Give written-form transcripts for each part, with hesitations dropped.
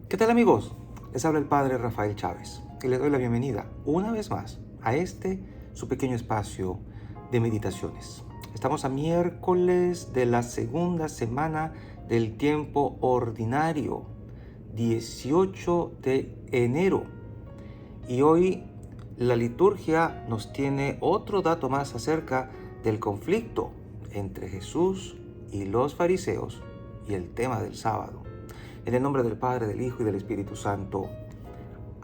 ¿Qué tal, amigos? Les habla el Padre Rafael Chávez y les doy la bienvenida una vez más a su pequeño espacio de meditaciones. Estamos a miércoles de la segunda semana del tiempo ordinario, 18 de enero. Y hoy la liturgia nos tiene otro dato más acerca del conflicto entre Jesús y los fariseos y el tema del sábado. En el nombre del Padre, del Hijo y del Espíritu Santo.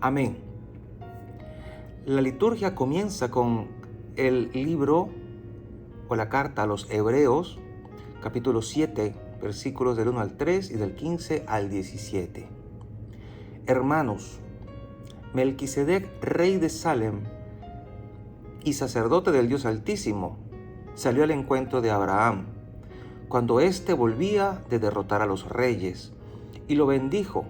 Amén. La liturgia comienza con el libro o la carta a los Hebreos, capítulo 7, versículos del 1 al 3 y del 15 al 17. Hermanos, Melquisedec, rey de Salem y sacerdote del Dios Altísimo, salió al encuentro de Abraham, cuando éste volvía de derrotar a los reyes, y lo bendijo.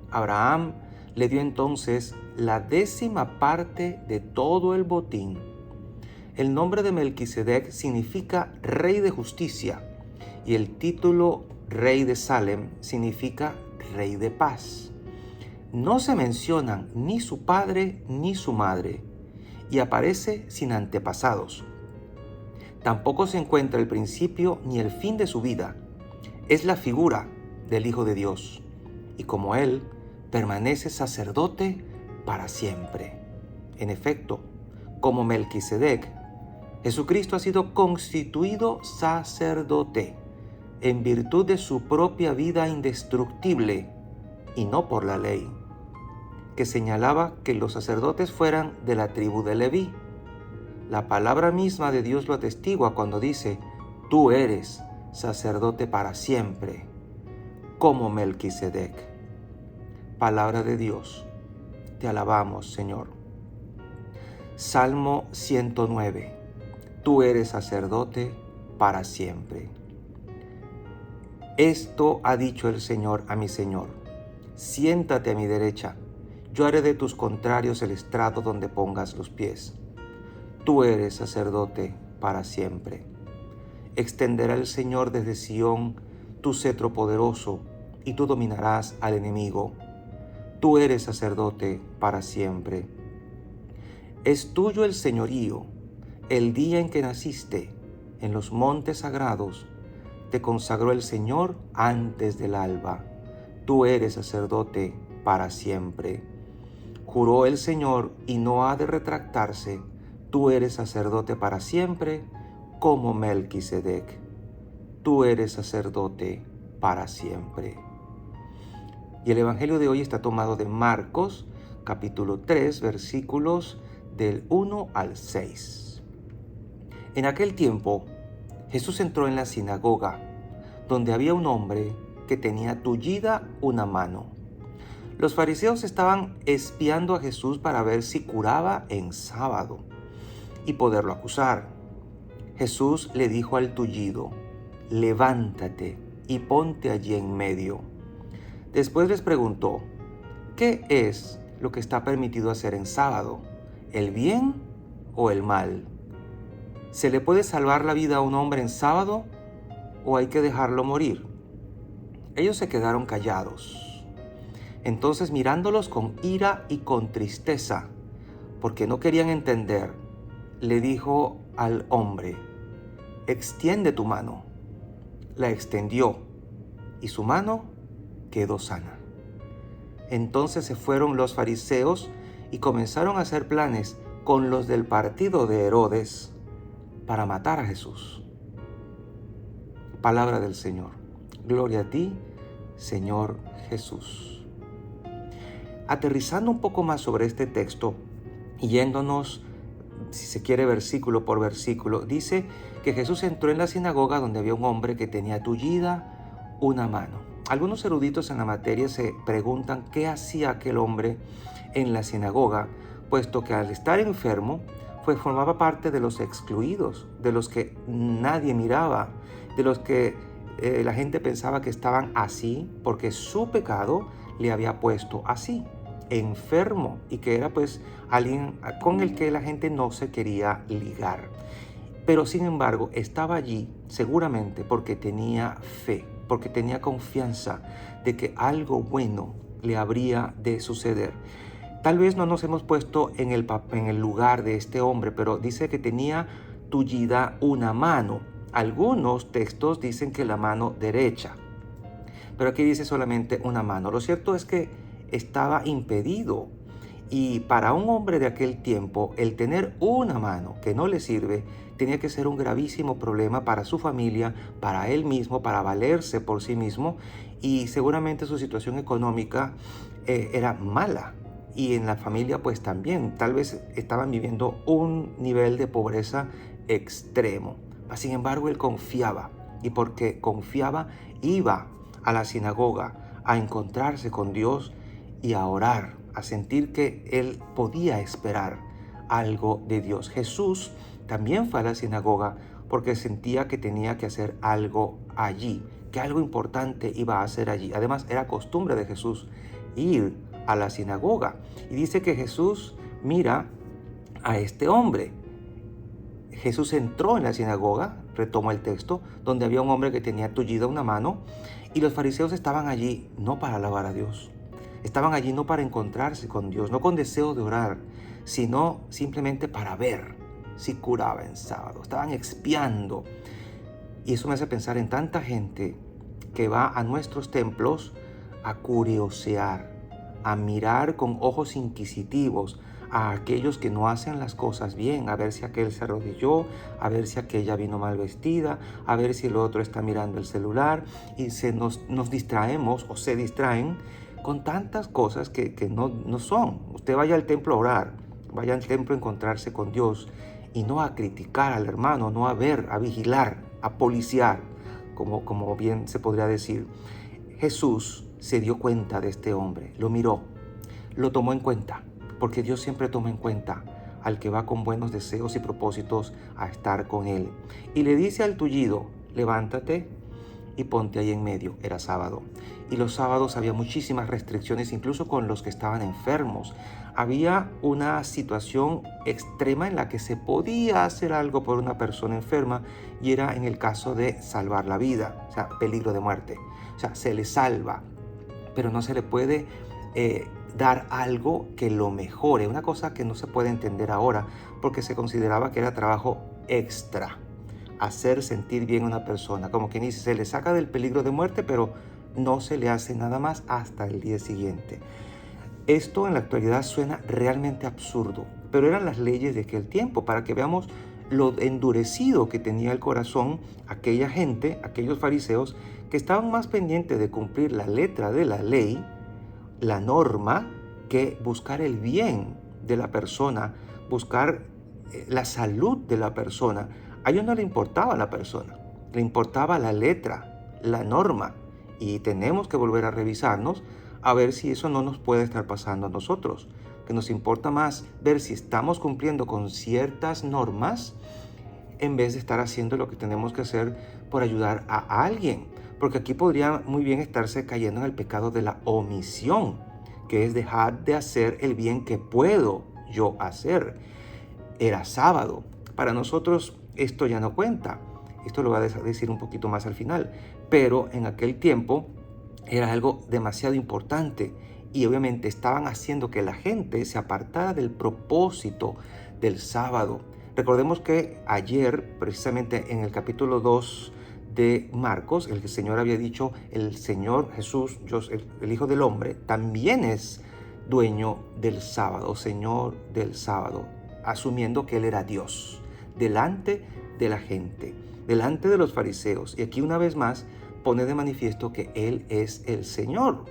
Abraham le dio entonces la 10ª parte de todo el botín. El nombre de Melquisedec significa rey de justicia y el título rey de Salem significa rey de paz. No se mencionan ni su padre ni su madre y aparece sin antepasados. Tampoco se encuentra el principio ni el fin de su vida. Es la figura del Hijo de Dios, y como Él, permanece sacerdote para siempre. En efecto, como Melquisedec, Jesucristo ha sido constituido sacerdote en virtud de su propia vida indestructible y no por la ley, que señalaba que los sacerdotes fueran de la tribu de Leví. La palabra misma de Dios lo atestigua cuando dice: tú eres sacerdote para siempre, como Melquisedec. Palabra de Dios, te alabamos, Señor. Salmo 109. Tú eres sacerdote para siempre. Esto ha dicho el Señor a mi Señor: siéntate a mi derecha, yo haré de tus contrarios el estrado donde pongas los pies. Tú eres sacerdote para siempre. Extenderá el Señor desde Sión tu cetro poderoso, y tú dominarás al enemigo. Tú eres sacerdote para siempre. Es tuyo el señorío, el día en que naciste, en los montes sagrados, te consagró el Señor antes del alba. Tú eres sacerdote para siempre. Juró el Señor y no ha de retractarse: tú eres sacerdote para siempre, como Melquisedec. Tú eres sacerdote para siempre. Y el Evangelio de hoy está tomado de Marcos, capítulo 3, versículos del 1 al 6. En aquel tiempo, Jesús entró en la sinagoga, donde había un hombre que tenía tullida una mano. Los fariseos estaban espiando a Jesús para ver si curaba en sábado y poderlo acusar. Jesús le dijo al tullido: levántate y ponte allí en medio. Después les preguntó: ¿qué es lo que está permitido hacer en sábado? ¿El bien o el mal? ¿Se le puede salvar la vida a un hombre en sábado o hay que dejarlo morir? Ellos se quedaron callados. Entonces, mirándolos con ira y con tristeza, porque no querían entender, le dijo al hombre: extiende tu mano. La extendió y su mano quedó sana. Entonces se fueron los fariseos y comenzaron a hacer planes con los del partido de Herodes para matar a Jesús. Palabra del Señor. Gloria a ti, Señor Jesús. Aterrizando un poco más sobre este texto y yéndonos, si se quiere, versículo por versículo, dice que Jesús entró en la sinagoga donde había un hombre que tenía tullida una mano. Algunos eruditos en la materia se preguntan qué hacía aquel hombre en la sinagoga, puesto que al estar enfermo, pues formaba parte de los excluidos, de los que nadie miraba, de los que la gente pensaba que estaban así porque su pecado le había puesto así, enfermo, y que era pues alguien con el que la gente no se quería ligar. Pero sin embargo estaba allí seguramente porque tenía fe, porque tenía confianza de que algo bueno le habría de suceder. Tal vez no nos hemos puesto en el lugar de este hombre, pero dice que tenía tullida una mano. Algunos textos dicen que la mano derecha, pero aquí dice solamente una mano. Lo cierto es que estaba impedido. Y para un hombre de aquel tiempo, el tener una mano que no le sirve tenía que ser un gravísimo problema para su familia, para él mismo, para valerse por sí mismo, y seguramente su situación económica era mala. Y en la familia pues también, tal vez estaban viviendo un nivel de pobreza extremo. Sin embargo, él confiaba, y porque confiaba, iba a la sinagoga a encontrarse con Dios y a orar, a sentir que él podía esperar algo de Dios. Jesús también fue a la sinagoga porque sentía que tenía que hacer algo allí, que algo importante iba a hacer allí. Además, era costumbre de Jesús ir a la sinagoga. Y dice que Jesús mira a este hombre. Jesús entró en la sinagoga, retomo el texto, donde había un hombre que tenía tullida una mano, y los fariseos estaban allí no para alabar a Dios. Estaban allí no para encontrarse con Dios, no con deseo de orar, sino simplemente para ver si curaba en sábado. Estaban expiando. Y eso me hace pensar en tanta gente que va a nuestros templos a curiosear, a mirar con ojos inquisitivos a aquellos que no hacen las cosas bien, a ver si aquel se arrodilló, a ver si aquella vino mal vestida, a ver si el otro está mirando el celular, y nos distraemos o se distraen con tantas cosas que no son. Usted vaya al templo a orar, vaya al templo a encontrarse con Dios, y no a criticar al hermano, no a ver, a vigilar, a policiar, como bien se podría decir. Jesús se dio cuenta de este hombre, lo miró, lo tomó en cuenta, porque Dios siempre toma en cuenta al que va con buenos deseos y propósitos a estar con Él. Y le dice al tullido, levántate y ponte ahí en medio. Era sábado. Y los sábados había muchísimas restricciones, incluso con los que estaban enfermos. Había una situación extrema en la que se podía hacer algo por una persona enferma, y era en el caso de salvar la vida, o sea, peligro de muerte. O sea, se le salva, pero no se le puede dar algo que lo mejore. Una cosa que no se puede entender ahora, porque se consideraba que era trabajo extra. Hacer sentir bien a una persona, como quien dice, se le saca del peligro de muerte, pero no se le hace nada más hasta el día siguiente. Esto en la actualidad suena realmente absurdo, pero eran las leyes de aquel tiempo, para que veamos lo endurecido que tenía el corazón aquella gente, aquellos fariseos, que estaban más pendientes de cumplir la letra de la ley, la norma, que buscar el bien de la persona, buscar la salud de la persona. A ellos no le importaba la persona, le importaba la letra, la norma. Y tenemos que volver a revisarnos a ver si eso no nos puede estar pasando a nosotros, que nos importa más ver si estamos cumpliendo con ciertas normas en vez de estar haciendo lo que tenemos que hacer por ayudar a alguien. Porque aquí podría muy bien estarse cayendo en el pecado de la omisión, que es dejar de hacer el bien que puedo yo hacer. Era sábado. Para nosotros esto ya no cuenta. Esto lo voy a decir un poquito más al final. Pero en aquel tiempo era algo demasiado importante, y obviamente estaban haciendo que la gente se apartara del propósito del sábado. Recordemos que ayer, precisamente en el capítulo 2 de Marcos, el Señor había dicho, el Señor Jesús, el Hijo del Hombre, también es dueño del sábado, Señor del sábado, asumiendo que Él era Dios, delante de la gente, delante de los fariseos. Y aquí una vez más pone de manifiesto que Él es el Señor.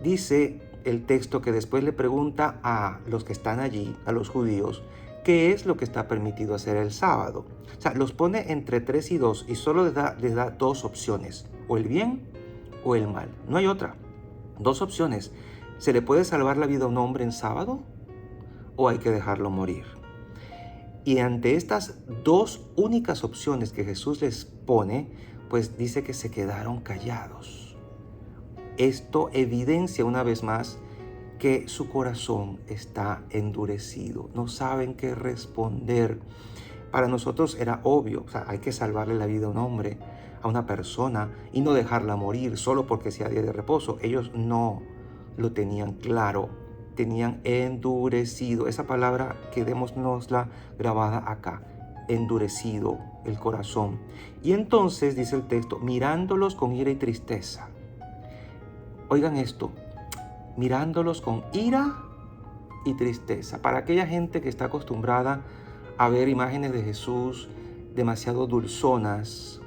Dice el texto que después le pregunta a los que están allí, a los judíos, ¿qué es lo que está permitido hacer el sábado? O sea, los pone entre 3 y 2 y solo les da 2 opciones, o el bien o el mal. No hay otra. 2 opciones. ¿Se le puede salvar la vida a un hombre en sábado o hay que dejarlo morir? Y ante estas 2 únicas opciones que Jesús les pone, pues dice que se quedaron callados. Esto evidencia una vez más que su corazón está endurecido. No saben qué responder. Para nosotros era obvio, o sea, hay que salvarle la vida a un hombre, a una persona, y no dejarla morir solo porque sea día de reposo. Ellos no lo tenían claro, tenían endurecido. Esa palabra quedémonosla grabada acá, endurecido el corazón. Y entonces dice el texto, mirándolos con ira y tristeza. Oigan esto, mirándolos con ira y tristeza. Para aquella gente que está acostumbrada a ver imágenes de Jesús demasiado dulzonas,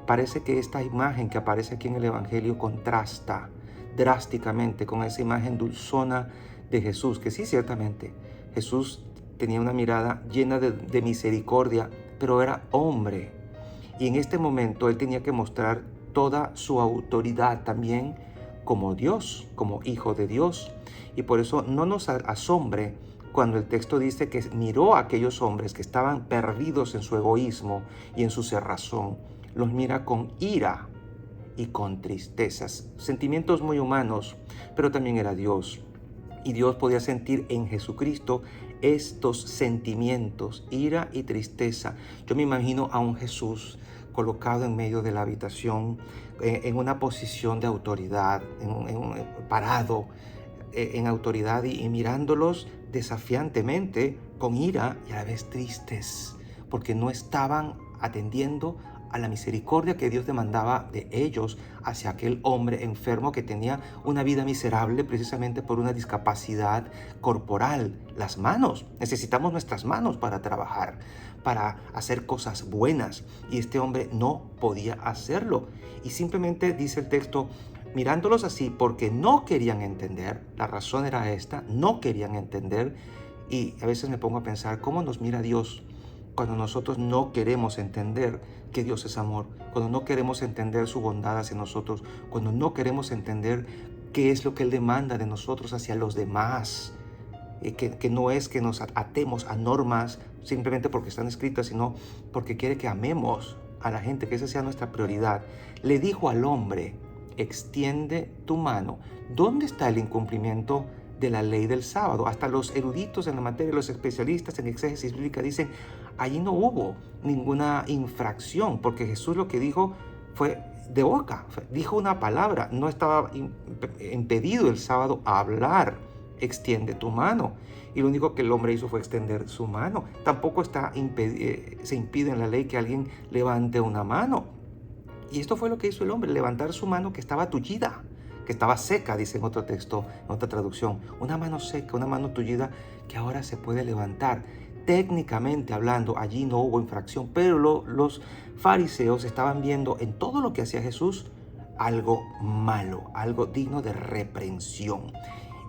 parece que esta imagen que aparece aquí en el Evangelio contrasta drásticamente con esa imagen dulzona de Jesús, que sí, ciertamente, Jesús tenía una mirada llena de misericordia, pero era hombre. Y en este momento él tenía que mostrar toda su autoridad también como Dios, como hijo de Dios. Y por eso no nos asombre cuando el texto dice que miró a aquellos hombres que estaban perdidos en su egoísmo y en su cerrazón. Los mira con ira y con tristezas, sentimientos muy humanos, pero también era Dios. Y Dios podía sentir en Jesucristo estos sentimientos, ira y tristeza. Yo me imagino a un Jesús colocado en medio de la habitación, en una posición de autoridad, parado en autoridad y mirándolos desafiantemente, con ira y a la vez tristes, porque no estaban atendiendo a la misericordia que Dios demandaba de ellos hacia aquel hombre enfermo que tenía una vida miserable precisamente por una discapacidad corporal. Las manos, necesitamos nuestras manos para trabajar, para hacer cosas buenas, y este hombre no podía hacerlo. Y simplemente dice el texto, mirándolos así porque no querían entender, la razón era esta, no querían entender. Y a veces me pongo a pensar cómo nos mira Dios cuando nosotros no queremos entender que Dios es amor, cuando no queremos entender su bondad hacia nosotros, cuando no queremos entender qué es lo que Él demanda de nosotros hacia los demás, que no es que nos atemos a normas simplemente porque están escritas, sino porque quiere que amemos a la gente, que esa sea nuestra prioridad. Le dijo al hombre, extiende tu mano. ¿Dónde está el incumplimiento de la ley del sábado? Hasta los eruditos en la materia, los especialistas en exégesis bíblica dicen, allí no hubo ninguna infracción, porque Jesús lo que dijo fue de boca, dijo una palabra, no estaba impedido el sábado a hablar, extiende tu mano. Y lo único que el hombre hizo fue extender su mano. Tampoco se impide en la ley que alguien levante una mano. Y esto fue lo que hizo el hombre, levantar su mano que estaba tullida, que estaba seca, dice en otro texto, en otra traducción. Una mano seca, una mano tullida que ahora se puede levantar. Técnicamente hablando, allí no hubo infracción, pero los fariseos estaban viendo en todo lo que hacía Jesús algo malo, algo digno de reprensión.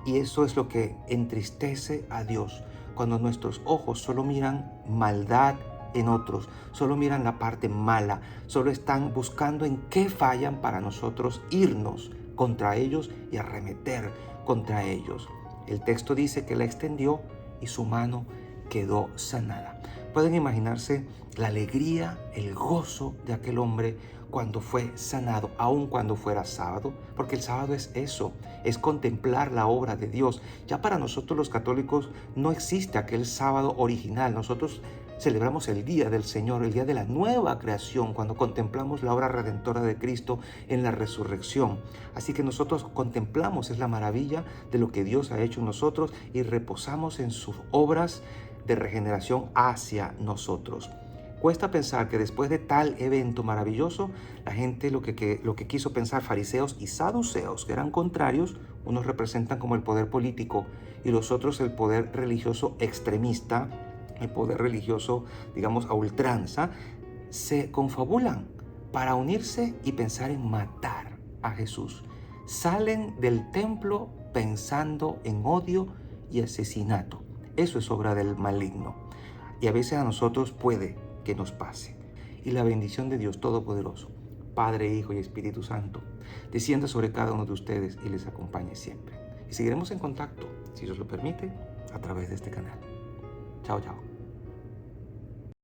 Y eso es lo que entristece a Dios, cuando nuestros ojos solo miran maldad en otros, solo miran la parte mala, solo están buscando en qué fallan para nosotros irnos contra ellos y arremeter contra ellos. El texto dice que la extendió y su mano quedó sanada. Pueden imaginarse la alegría, el gozo de aquel hombre cuando fue sanado, aun cuando fuera sábado, porque el sábado es eso, es contemplar la obra de Dios. Ya para nosotros los católicos no existe aquel sábado original. Nosotros celebramos el día del Señor, el día de la nueva creación, cuando contemplamos la obra redentora de Cristo en la resurrección. Así que nosotros contemplamos, es la maravilla de lo que Dios ha hecho en nosotros y reposamos en sus obras de regeneración hacia nosotros. Cuesta pensar que después de tal evento maravilloso, la gente lo que quiso pensar, fariseos y saduceos, que eran contrarios, unos representan como el poder político y los otros el poder religioso extremista, el poder religioso, digamos, a ultranza, se confabulan para unirse y pensar en matar a Jesús. Salen del templo pensando en odio y asesinato. Eso es obra del maligno. Y a veces a nosotros puede que nos pase. Y la bendición de Dios Todopoderoso, Padre, Hijo y Espíritu Santo, descienda sobre cada uno de ustedes y les acompañe siempre. Y seguiremos en contacto, si Dios lo permite, a través de este canal. Chao, chao.